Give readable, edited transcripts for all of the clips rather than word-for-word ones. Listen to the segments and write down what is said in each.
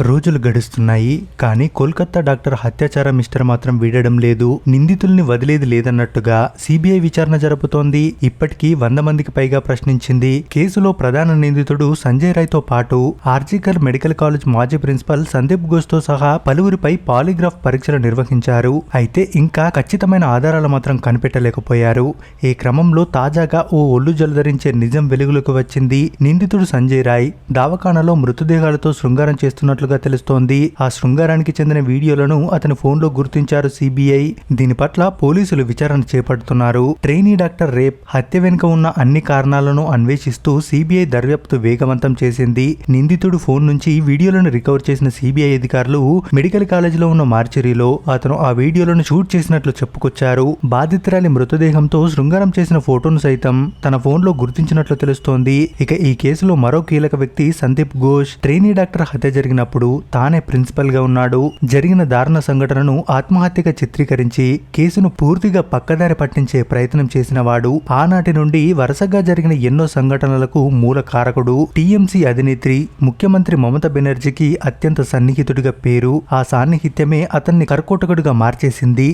రోజులు గడుస్తున్నాయి. కానీ Kolkata doctor హత్యాచార mister మాత్రం వీడడం లేదు. నిందితుల్ని వదిలేది లేదన్నట్టుగా సిబిఐ విచారణ జరుపుతోంది. ఇప్పటికీ 100 మందికి పైగా ప్రశ్నించింది. కేసులో ప్రధాన నిందితుడు సంజయ్ రాయ్ తో పాటు ఆర్జికర్ మెడికల్ కాలేజ్ మాజీ ప్రిన్సిపల్ సందీప్ ఘోష్ తో సహా పలువురిపై పాలిగ్రాఫ్ పరీక్షలు నిర్వహించారు. అయితే ఇంకా ఖచ్చితమైన ఆధారాలు మాత్రం కనిపెట్టలేకపోయారు. ఈ క్రమంలో తాజాగా ఓ ఒళ్ళు జలధరించే నిజం వెలుగులోకి వచ్చింది. నిందితుడు సంజయ్ రాయ్ దావఖానాలో మృతదేహాలతో శృంగారం చేస్తున్నట్లుగా తెలుస్తోంది. ఆ శృంగారానికి చెందిన వీడియోలను అతని ఫోన్లో గుర్తించారు సిబిఐ. దీని పట్ల పోలీసులు విచారణ చేపడుతున్నారు. ట్రైనీ డాక్టర్ రేప్ హత్య వెనుక ఉన్న అన్ని కారణాలను అన్వేషిస్తూ సిబిఐ దర్యాప్తు వేగవంతం చేసింది. నిందితుడు ఫోన్ నుంచి వీడియోలను రికవర్ చేసిన సిబిఐ అధికారులు మెడికల్ కాలేజీలో ఉన్న మార్చరీలో అతను ఆ వీడియోలను షూట్ చేసినట్లు చెప్పుకొచ్చారు. బాధితురాలి మృతదేహంతో శృంగారం చేసిన ఫోటోను సైతం తన ఫోన్లో గుర్తించినట్లు తెలుస్తోంది. ఇక ఈ కేసులో మరో కీలక వ్యక్తి సందీప్ ఘోష్. ట్రైనీ డాక్టర్ హత్య జరిగినప్పుడు తానే ప్రిన్సిపల్ గా ఉన్నాడు. జరిగిన దారుణ సంఘటనను ఆత్మహత్యగా చిత్రీకరించి కేసును పూర్తిగా పక్కదారి పట్టించే ప్రయత్నం చేసిన వాడు. ఆనాటి నుండి వరుసగా జరిగిన ఎన్నో సంఘటనలకు మూల కారకుడు. టీఎంసీ అధినేత్రి ముఖ్యమంత్రి మమతా బెనర్జీకి అత్యంత సన్నిహితుడిగా పేరు. ఆ సాన్నిహిత్యమే అతన్ని కర్కోటకుడిగా మార్చేసింది.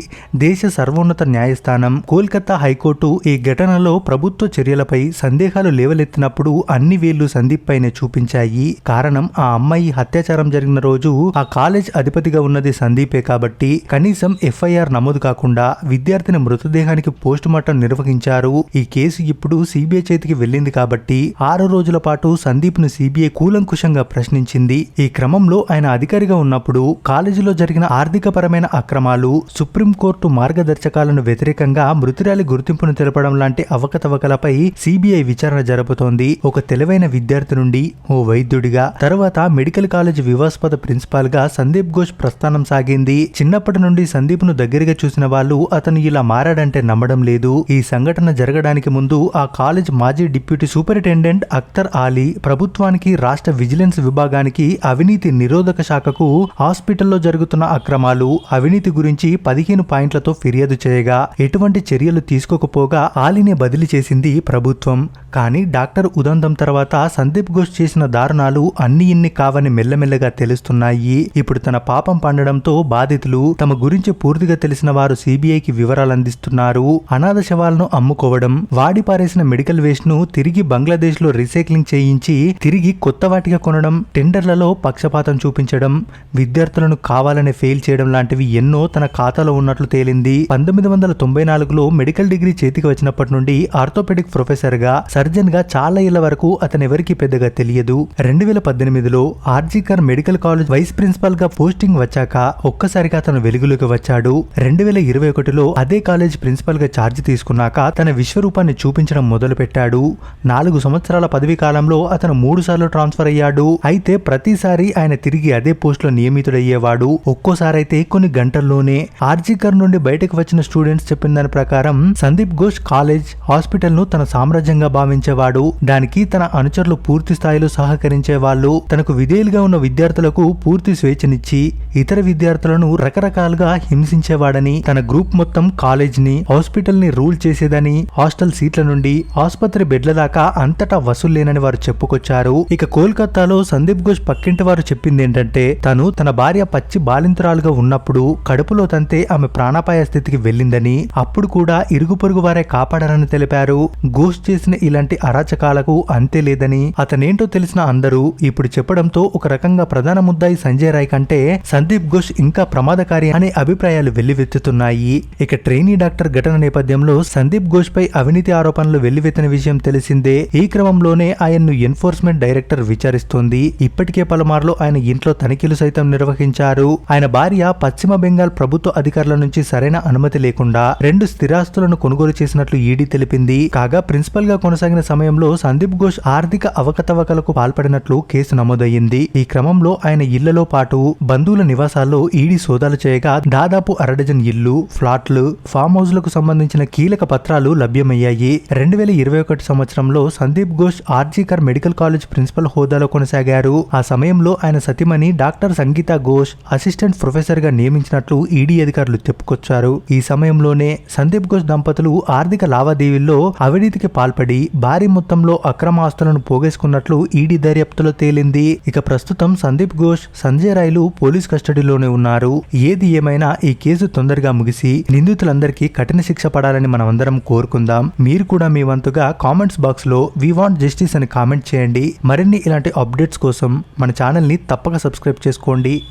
దేశ సర్వోన్నత న్యాయస్థానం కోల్కతా హైకోర్టు ఈ ఘటనలో ప్రభుత్వ చర్యలపై సందేహాలు లేవలెత్తినప్పుడు అన్ని వేళ్లు సందీప్ పైనే చూపించాయి. కారణం ఆ అమ్మాయి అత్యాచారం జరిగిన రోజు ఆ కాలేజ్ అధిపతిగా ఉన్నది సందీపే కాబట్టి కనీసం ఎఫ్ఐఆర్ నమోదు కాకుండా విద్యార్థిని మృతదేహానికి పోస్ట్ మార్టం నిర్వహించారు. ఈ కేసు ఇప్పుడు సిబిఐ చేతికి వెళ్ళింది కాబట్టి 6 రోజుల పాటు సందీప్ ను సిబిఐ కూలంకుషంగా ప్రశ్నించింది. ఈ క్రమంలో ఆయన అధికారిగా ఉన్నప్పుడు కాలేజీలో జరిగిన ఆర్థిక పరమైన అక్రమాలు, సుప్రీంకోర్టు మార్గదర్శకాలను వ్యతిరేకంగా మృతురాలి గుర్తింపును తెలపడం లాంటి అవకతవకలపై సిబిఐ విచారణ జరుపుతోంది. ఒక తెలివైన విద్యార్థి నుండి ఓ వైద్యుడిగా, తర్వాత మెడికల్ కాలేజ్ వివాస్పద ప్రిన్సిపాల్ గా సందీప్ ఘోష్ ప్రస్థానం సాగింది. చిన్నప్పటి నుండి సందీప్ ను దగ్గరగా చూసిన వాళ్ళు అతను ఇలా మారాడంటే నమ్మడం లేదు. ఈ సంఘటన జరగడానికి ముందు ఆ కాలేజ్ మాజీ డిప్యూటీ సూపరింటెండెంట్ అఖ్తర్ ఆలీ ప్రభుత్వానికి, రాష్ట్ర విజిలెన్స్ విభాగానికి, అవినీతి నిరోధక శాఖకు హాస్పిటల్లో జరుగుతున్న అక్రమాలు, అవినీతి గురించి 15 పాయింట్లతో ఫిర్యాదు చేయగా ఎటువంటి చర్యలు తీసుకోకపోగా ఆలీనే బదిలీ చేసింది ప్రభుత్వం. కానీ డాక్టర్ ఉదంతం తర్వాత సందీప్ ఘోష్ చేసిన దారుణాలు అన్ని ఇన్ని కావని మెల్లమెల్లగా తెలుస్తున్నాయి. ఇప్పుడు తన పాపం పండడంతో బాధితులు, తమ గురించి పూర్తిగా తెలిసిన వారు సిబిఐకి వివరాలు అందిస్తున్నారు. అనాథ శవాలను అమ్ముకోవడం, వాడి పారేసిన మెడికల్ వేస్ట్ ను తిరిగి బంగ్లాదేశ్ లో రీసైక్లింగ్ చేయించి తిరిగి కొత్త వాటిగా కొనడం, టెండర్లలో పక్షపాతం చూపించడం, విద్యార్థులను కావాలనే ఫెయిల్ చేయడం లాంటివి ఎన్నో తన ఖాతాలో ఉన్నట్లు తేలింది. 1994లో మెడికల్ డిగ్రీ చేతికి వచ్చినప్పటి నుండి ఆర్థోపెడిక్ ప్రొఫెసర్ గా, సర్జన్ గా చాలా ఏళ్ల వరకు అతనెవరికి పెద్దగా తెలియదు. 2018లో RG Kar medical college vice principal గా పోస్టింగ్ వచ్చాక ఒక్కసారిగా అతను వెలుగులోకి వచ్చాడు. 2021లో అదే కాలేజ్ ప్రిన్సిపల్ గా ఛార్జ్ తీసుకున్నాక తన విశ్వరూపాన్ని చూపించడం మొదలు పెట్టాడు. 4 సంవత్సరాల పదవీ కాలంలో అతను 3 సార్లు ట్రాన్స్ఫర్ అయ్యాడు. అయితే ప్రతిసారి ఆయన తిరిగి అదే పోస్ట్ లో నియమితుడయ్యేవాడు. ఒక్కోసారైతే కొన్ని గంటల్లోనే. ఆర్జికర్ నుండి బయటకు వచ్చిన స్టూడెంట్స్ చెప్పిన దాని ప్రకారం సందీప్ ఘోష్ కాలేజ్, హాస్పిటల్ ను తన సామ్రాజ్యంగా భావించేవాడు. దానికి తన అనుచరులు పూర్తి స్థాయిలో సహకరించేవాళ్ళు. తనకు విధేయులుగా ఉన్న విద్యార్థులకు పూర్తి స్వేచ్ఛనిచ్చి ఇతర విద్యార్థులను రకరకాలుగా హింసించేవాడని, తన గ్రూప్ మొత్తం కాలేజ్ ని, హాస్పిటల్ ని రూల్ చేసేదని, హాస్టల్ సీట్ల నుండి ఆసుపత్రి బెడ్ల దాకా అంతటా వసూలేనని వారు చెప్పుకొచ్చారు. ఇక కోల్కతాలో సందీప్ ఘోష్ పక్కింటి వారు చెప్పింది ఏంటంటే తను తన భార్య పచ్చి బాలింతురాలుగా ఉన్నప్పుడు కడుపులో తంతే ఆమె ప్రాణాపాయ స్థితికి వెళ్ళిందని, అప్పుడు కూడా ఇరుగు పొరుగు వారే కాపాడారని తెలిపారు. ఘోష్ చేసిన ఇలాంటి అరాచకాలకు అంతే లేదని అతనేంటో తెలిసిన అందరూ ఇప్పుడు చెప్పడంతో ఒక రకంగా ప్రధాన ముద్దాయి సంజయ్ రాయ్ కంటే సందీప్ ఘోష్ ఇంకా ప్రమాదకారి అనే అభిప్రాయాలు వెల్లువెత్తుతున్నాయి. ఇక ట్రైనీ డాక్టర్ ఘటన నేపథ్యంలో సందీప్ ఘోష్ పై అవినీతి ఆరోపణలు వెల్లువెత్తిన విషయం తెలిసిందే. ఈ క్రమంలోనే ఆయన్ను ఎన్ఫోర్స్మెంట్ డైరెక్టర్ విచారిస్తోంది. ఇప్పటికే పలుమార్లు ఆయన ఇంట్లో తనిఖీలు సైతం నిర్వహించారు. ఆయన భార్య పశ్చిమ బెంగాల్ ప్రభుత్వ అధికారుల నుంచి సరైన అనుమతి లేకుండా 2 స్థిరాస్తులను కొనుగోలు చేసినట్లు ఈడీ తెలిపింది. కాగా ప్రిన్సిపల్ గా కొనసాగిన సమయంలో సందీప్ ఘోష్ ఆర్థిక అవకతవకలకు పాల్పడినట్లు కేసు నమోదయ్యింది. ఈ క్రమంలో ఆయన ఇళ్లలో పాటు బంధువుల నివాసాల్లో ఈడీ సోదాలు చేయగా దాదాపు 1/2 డజన్ ఇళ్లు, ఫ్లాట్లు, ఫామ్ హౌస్లకు సంబంధించిన కీలక పత్రాలు లభ్యమయ్యాయి. 2021 సంవత్సరంలో Sandeep Ghosh RG Kar medical college principal హోదాలో కొనసాగారు. ఆ సమయంలో ఆయన సతీమణి doctor Sangeeta Ghosh assistant professor గా నియమించినట్లు ఈడీ అధికారులు చెప్పుకొచ్చారు. ఈ సమయంలోనే సందీప్ ఘోష్ దంపతులు ఆర్థిక లావాదేవీల్లో అవినీతికి పాల్పడి భారీ మొత్తంలో అక్రమ ఆస్తులను పోగేసుకున్నట్లు ఈడీ దర్యాప్తులో తేలింది. ఇక ప్రస్తుతం సందీప్ సందీప్ ఘోష్, సంజయ్ రాయ్లు పోలీస్ కస్టడీలోనే ఉన్నారు. ఏది ఏమైనా ఈ కేసు తొందరగా ముగిసి నిందితులందరికీ కఠిన శిక్ష పడాలని మనమందరం కోరుకుందాం. మీరు కూడా మీ వంతుగా కామెంట్స్ బాక్స్ లో వి వాంట్ జస్టిస్ అని కామెంట్ చేయండి. మరిన్ని ఇలాంటి అప్డేట్స్ కోసం మన ఛానల్ ని తప్పక సబ్స్క్రైబ్ చేసుకోండి.